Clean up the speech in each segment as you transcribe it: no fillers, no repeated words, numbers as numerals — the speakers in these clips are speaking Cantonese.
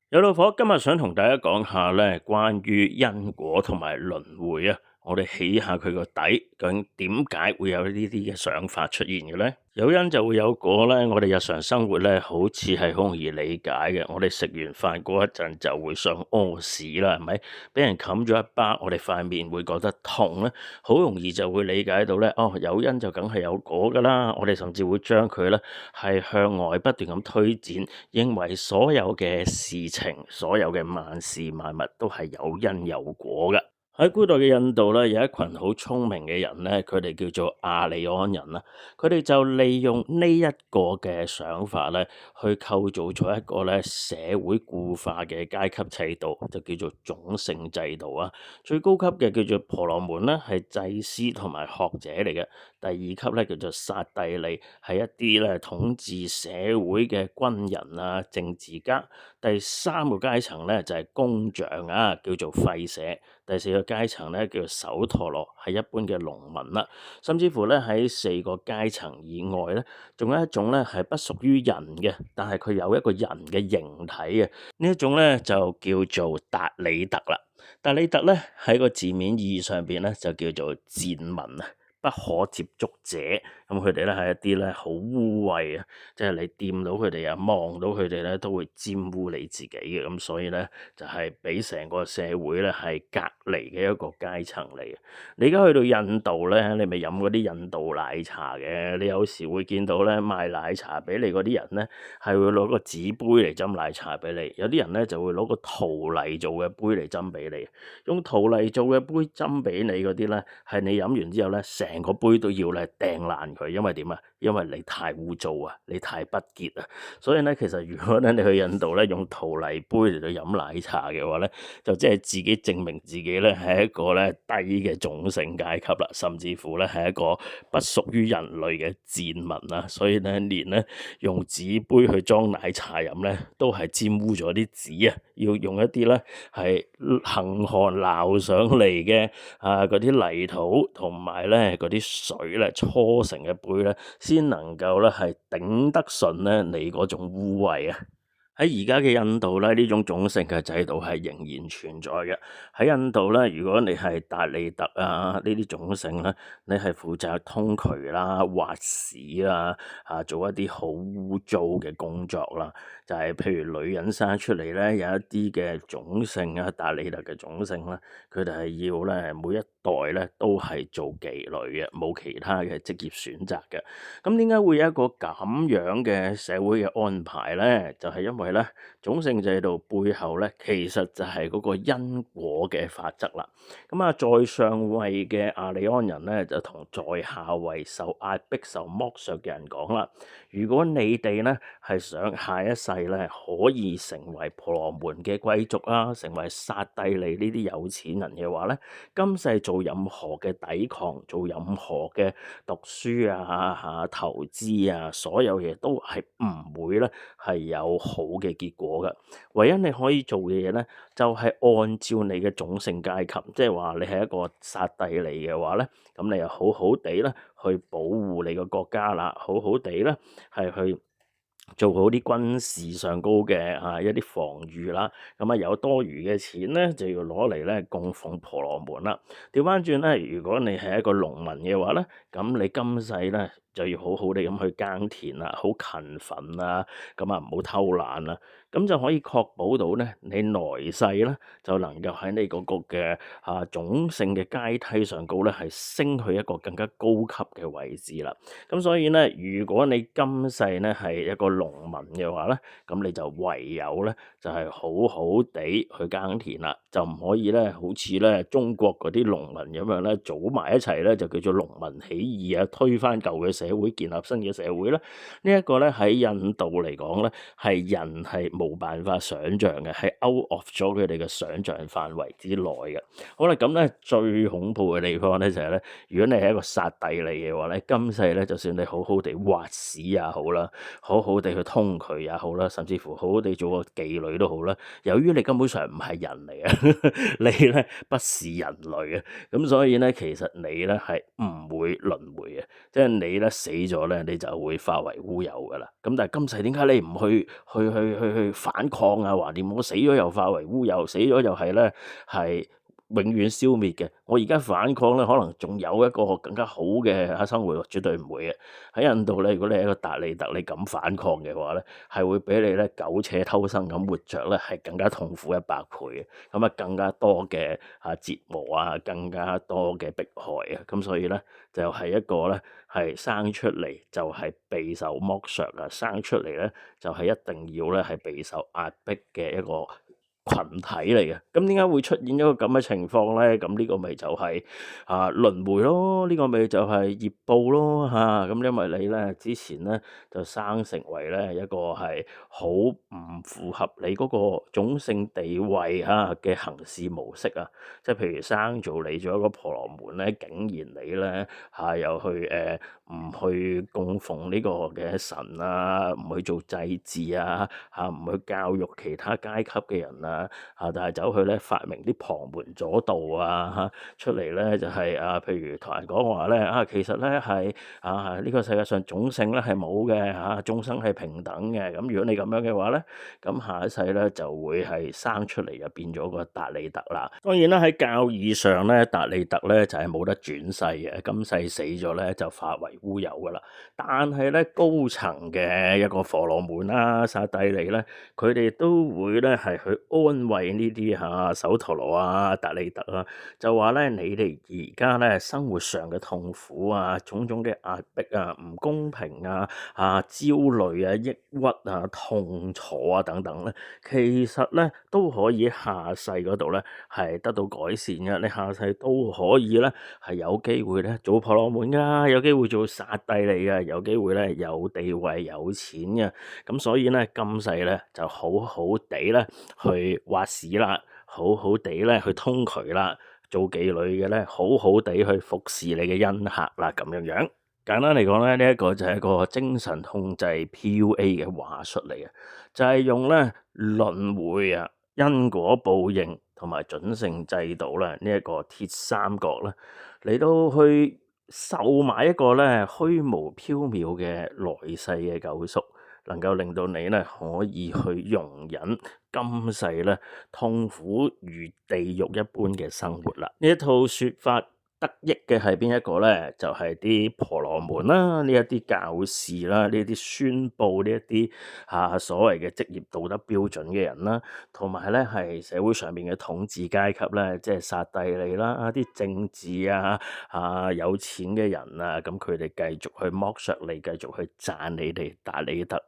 有老伙，今日想同大家講下咧，關於因果同埋輪迴啊，我哋起下佢個底，究竟點解會有呢啲嘅想法出現嘅咧？有因就會有果咧，我哋日常生活咧，好似係好容易理解嘅。我哋食完飯嗰一陣就會想屙屎啦，係咪？俾人冚咗一巴，我哋塊面會覺得痛咧，好容易就會理解到咧，哦，有因就梗係有果噶啦。我哋甚至會將佢咧係向外不斷咁推展，認為所有嘅事情、所有嘅萬事萬物都係有因有果嘅。喺古代嘅印度咧，有一群好聰明嘅人咧，佢哋叫做亞利安人啦。佢哋就利用呢一個嘅想法咧，去構造咗一個咧社會固化嘅階級制度，就叫做種姓制度啊。最高級嘅叫做婆羅門咧，係祭司同埋學者嚟嘅。第二級咧叫做剎帝利，係一啲咧統治社會嘅軍人啊、政治家。第三個階層咧就係工匠啊，叫做吠舍。第四個階層咧叫做首陀羅，係一般嘅農民啦。甚至乎咧喺四個階層以外咧，仲有一種咧係不屬於人嘅，但係佢有一個人嘅形體嘅。呢一種咧就叫做達里特啦。達里特咧喺個字面意義上邊咧就叫做賤民啊，不可接觸者。咁佢哋咧係一啲咧好污穢啊，即係你掂到佢哋啊，望到佢哋咧都會沾污你自己嘅。咁所以咧就係俾成個社會咧係隔離嘅一個階層嚟嘅。你而家去到印度咧，你咪飲嗰啲印度奶茶嘅，你有時會見到咧賣奶茶俾你嗰啲人咧係會攞個紙杯嚟斟奶茶俾你，有啲人咧就會攞個陶泥做嘅杯嚟斟俾你。用陶泥做嘅杯斟俾你嗰啲咧，係你飲完之後咧，成個杯都要咧掟爛佢，因為點啊？因為你太污糟啊，你太不潔啊，所以咧其實如果咧你去印度咧用陶泥杯嚟到飲奶茶嘅話咧，就即係自己證明自己咧係一個咧低嘅種姓階級啦，甚至乎咧係一個不屬於人類嘅賤民啦，所以咧連咧用紙杯去裝奶茶飲咧，都係沾污咗啲紙啊，要用一啲咧係行汗撈上嚟嘅嗰啲泥土同埋咧嗰啲水咧搓成嘅杯咧，先能夠咧係頂得順咧你嗰種污穢啊！喺而家嘅印度咧，呢種種姓嘅制度係仍然存在嘅。喺印度咧，如果你係達利特啊呢啲種姓咧，你係負責通渠啦、挖屎啦、做一啲好污糟嘅工作啦。就係譬如女人生出嚟咧，有一啲嘅種姓啊，達利特嘅種姓咧，佢哋係要咧每一代咧都係做妓女嘅，冇其他嘅職業選擇嘅。咁點解會有一個咁樣嘅社會嘅安排咧？就係因為咧種姓制度背後咧，其實就係嗰個因果嘅法則啦。咁啊，在上位嘅亞利安人咧，就同在下位受壓迫、受剝削嘅人講啦：如果你哋咧係想下一世咧可以成為婆羅門嘅貴族啊，成為剎帝利呢啲有錢人嘅話咧，今世做任何嘅抵抗，做任何嘅讀書投資啊，所有嘢都係唔會咧係有好嘅結果嘅。唯一你可以做嘅嘢咧，就係按照你嘅種姓階級，即係話你係一個剎帝利嘅話咧，咁你又好好地咧去保護你個國家啦，好好地咧係去做好啲軍事上高嘅一啲防禦啦。咁有多餘嘅錢咧，就要攞嚟咧供奉婆羅門啦。調翻轉咧，如果你係一個農民嘅話咧，咁你今世咧就要好好地咁去耕田啦，好勤奮啊，咁唔好偷懶啦，咁就可以確保到咧你來世咧就能夠喺你嗰個嘅種姓嘅階梯上高咧係升去一個更加高級嘅位置啦。咁所以咧，如果你今世咧係一個農民嘅話咧，咁你就唯有咧就係好好地去耕田啦，就唔可以咧好似咧中國嗰啲農民咁樣咧組埋一齊咧就叫做農民起義啊，推翻舊嘅社會，建立新嘅社會啦。呢一個咧喺印度嚟講咧係人係冇辦法想像嘅，係 out of 咗佢哋嘅想像範圍之內嘅。好啦，咁咧最恐怖嘅地方咧就係咧，如果你係一個剎帝利嘅話咧，今世咧就算你好好地挖屎也好啦，好好地去通渠也好啦，甚至乎好好地做個妓女都好啦，由於你根本上唔係人嚟嘅，你咧不是人類嘅，咁所以咧其實你咧係唔會輪迴嘅，即係你咧死咗咧，你就會化為烏有噶啦。咁但係今世點解你唔去反抗啊？橫掂我死咗又化為烏有，死咗又係咧係永遠消滅嘅。我而家反抗咧，可能仲有一個更加好嘅生活，絕對唔會嘅。喺印度咧，如果你係一個達利特，你敢反抗嘅話咧，係會比你咧苟且偷生咁活着咧，係更加痛苦100倍嘅。咁啊，更加多嘅折磨啊，更加多嘅迫害啊。咁所以咧，就係一個咧係生出嚟就係備受剝削啊，生出嚟咧就係一定要咧係備受壓迫嘅一個群體嚟嘅。咁點解會出現一個咁嘅情況咧？咁呢個咪就係輪迴咯，呢個咪就係業報咯嚇。咁因為你咧之前咧就生成為咧一個係好唔符合你嗰個種姓地位嘅行事模式啊，即係譬如生做你做一個婆羅門咧，竟然你咧又去唔去供奉呢個嘅神啊，唔去做祭祀啊，唔去教育其他階級嘅人啊，但係走去咧發明啲旁門左道啊，出嚟咧就係譬如同人講話咧其實咧係呢個世界上種姓咧係冇嘅眾生係平等嘅。咁如果你咁樣嘅話咧，咁下一世咧就會係生出嚟就變咗個達利特啦。當然啦，喺教義上咧，達利特咧就係冇得轉世嘅，今世死咗咧就化為烏有噶啦。但係咧高層嘅一個婆羅門啦、剎帝利咧，佢哋都會咧係去安慰呢啲首陀羅達利特啊，就話咧你哋而家咧生活上嘅痛苦種種嘅壓迫唔公平焦慮抑鬱痛楚等等咧，其實咧都可以下世嗰度咧係得到改善嘅。你下世都可以咧係有機會咧做婆羅門噶，有機會做剎帝利噶，有機會咧有地位有錢嘅。咁所以咧今世咧就好好地咧去挖屎啦，好好地咧去通渠啦，做妓女嘅咧好好地去服侍你嘅恩客啦，咁樣樣。簡單嚟講咧，呢一個就係一個精神控制 PUA 嘅話術嚟嘅，就係用咧輪迴因果報應同埋準聖制度咧呢一個鐵三角咧嚟到去售賣一個咧虛無縹緲嘅來世嘅救贖，能夠令到你咧可以去容忍今世咧痛苦如地獄一般嘅生活啦。呢一套說法得益嘅係邊一個咧？就係啲婆羅門啦，呢一啲教士啦，呢一啲宣佈呢一啲所謂嘅職業道德標準嘅人啦，同埋咧係社會上面嘅統治階級咧，即係剎帝利啦，啲政治有錢嘅人咁佢哋繼續去剝削你，繼續去賺你哋達利特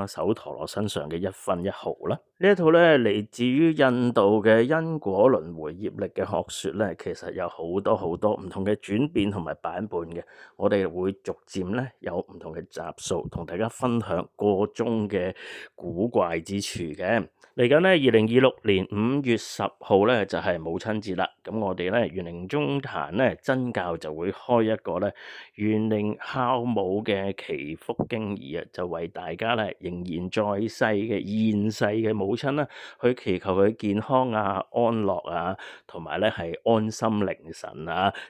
首陀羅身上嘅一分一毫啦。呢一套咧嚟自於印度嘅因果輪迴業力嘅學說咧，其實有好多好多唔同嘅轉變同埋版本嘅，我哋會逐漸咧有唔同嘅集數同大家分享個中嘅古怪之處嘅。嚟緊咧2026年5月10號咧就係母親節啦，咁我哋咧玄靈中壇咧真教就會開一個咧玄靈孝母嘅祈福經儀就為大家咧仍然在世嘅現世嘅母親啦，去祈求佢健康安樂同埋咧係安心寧神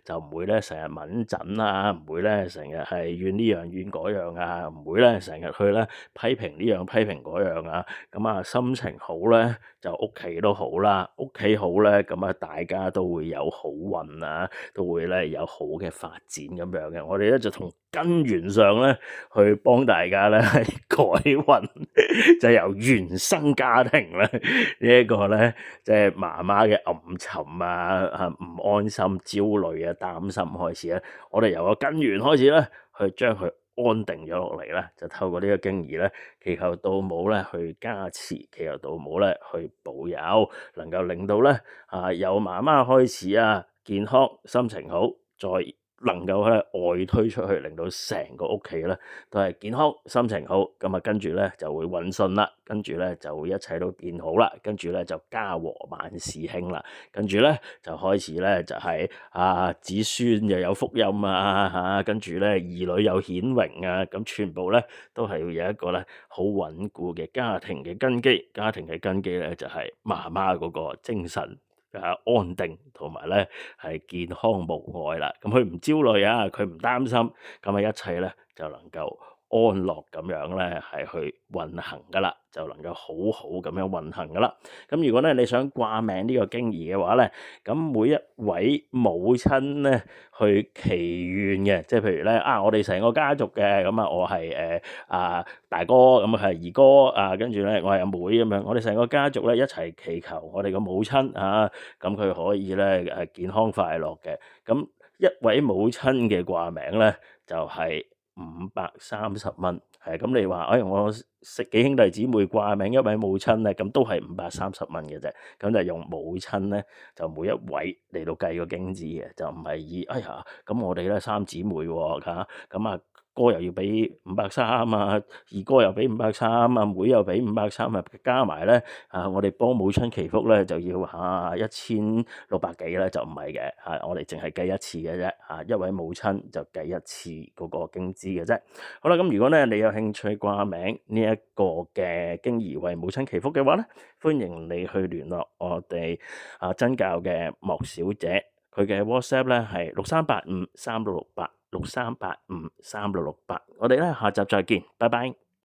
就唔會咧成日敏疹唔會咧成日係怨呢樣怨嗰樣唔會咧成日去咧批評呢樣批評嗰樣咁心情好咧就屋企都好啦，屋企好咧咁大家都會有好運都會咧有好嘅發展咁樣嘅。我哋咧就從根源上咧去幫大家咧係改運，就由原生家庭咧呢一個咧即係媽媽嘅暗沉唔安心、焦慮擔心開始咧，我哋由個根源開始咧去將佢安定咗落嚟咧，就透過呢個經儀咧，祈求道母咧去加持，祈求道母咧去保佑，能夠令到咧由媽媽開始健康、心情好，再能夠咧外推出去，令到成個屋企咧都係健康、心情好，咁跟住咧就會運順啦，跟住咧就會一切都變好啦，跟住咧就家和萬事興啦，跟住咧就開始咧就係子孫又有福音跟住咧兒女有顯榮咁全部咧都係要有一個咧好穩固嘅家庭嘅根基，家庭嘅根基咧就係媽媽嗰個精神安定同埋咧係健康無礙啦。咁佢唔焦慮啊，佢唔擔心，咁啊一切咧就能夠安樂咁樣咧係去運行噶啦，就能夠好好咁樣運行噶啦。咁如果咧你想掛名呢個經兒嘅話咧，咁每一位母親咧去祈願嘅，即係譬如咧我哋成個家族嘅，咁我係大哥，咁係二哥跟住咧我係阿妹咁樣，我哋成個家族咧一齊祈求我哋個母親咁佢可以咧健康快樂嘅。咁一位母親嘅掛名咧就係530蚊，係咁你話，我幾兄弟姊妹掛名一位母親咧，咁都係530蚊嘅啫。咁就用母親咧，就每一位嚟到計個經資嘅，就唔係以咁我哋咧3姊妹喎咁哥又要俾530二哥又俾530阿妹又俾530加埋咧我哋幫母親祈福咧就要1600幾咧，就唔係嘅我哋淨係計一次嘅啫一位母親就計一次嗰個經資嘅啫。好啦，咁如果咧你有興趣掛名呢一個嘅經兒為母親祈福嘅話咧，歡迎你去聯絡我哋真教嘅莫小姐，佢嘅 WhatsApp 咧係63853668，63853668。我哋咧下集再見，拜拜。